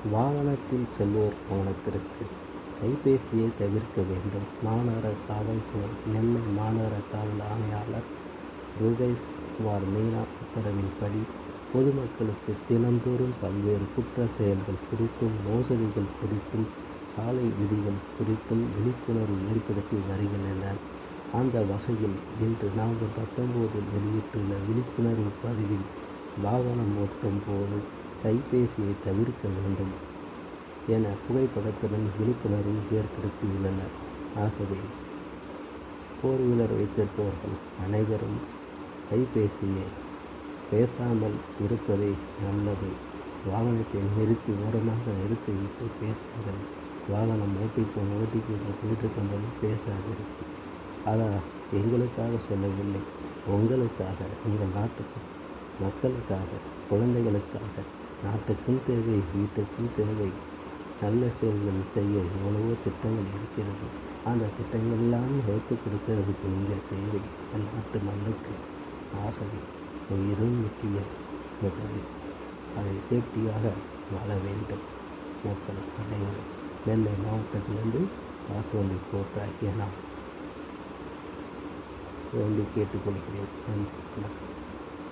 வாகனத்தில் செல்வோர் கவனத்திற்கு கைபேசியை தவிர்க்க வேண்டும். மாநகர காவல்துறை நெல்லை மாநகர காவல் ஆணையாளர் ருபேஷ்குமார் மீனா உத்தரவின்படி பொதுமக்களுக்கு தினந்தோறும் பல்வேறு குற்ற செயல்கள் குறித்தும் மோசடிகள் குறித்தும் சாலை விதிகள் குறித்தும் விழிப்புணர்வு ஏற்படுத்தி வருகின்றனர். அந்த வகையில் இன்று நவம்பர் 19 வெளியிட்டுள்ள விழிப்புணர்வு பதிவில் வாகனம் ஓட்டும் போது கைபேசியை தவிர்க்க வேண்டும் என புகைப்படத்துடன் விழிப்புணர்வு ஏற்படுத்தியுள்ளனர். ஆகவே போர் வீலர் வைத்திருப்பவர்கள் அனைவரும் கைபேசியை பேசாமல் இருப்பதே நல்லது. வாகனத்தை நிறுத்தி ஓரமாக நிறுத்திவிட்டு பேசுங்கள். வாகனம் ஓட்டிக்கொண்டு போயிட்டிருக்கும்போது பேசாதீர்கள். அதான் எங்களுக்காக சொல்லவில்லை, உங்களுக்காக, உங்கள் நாட்டு மக்களுக்காக, குழந்தைகளுக்காக, நாட்டுக்கும் தேவை, வீட்டுக்கும் தேவை. நல்ல செயல்கள் செய்ய எவ்வளவோ திட்டங்கள் இருக்கிறது. அந்த திட்டங்கள் எல்லாம் வகுத்து கொடுக்கறதுக்கு நீங்கள் தேவை நாட்டு மண்ணுக்கு. ஆகவே உயிரும் முக்கியம். முதலில் அதை சேஃப்டியாக வாழ வேண்டும் மக்கள் அனைவரும். நெல்லை மாவட்டத்திலிருந்து வாசகம் ரிப்போர்ட் ஆகிய நான் வேண்டி கேட்டுக்கொள்கிறேன். நன்றி, வணக்கம்.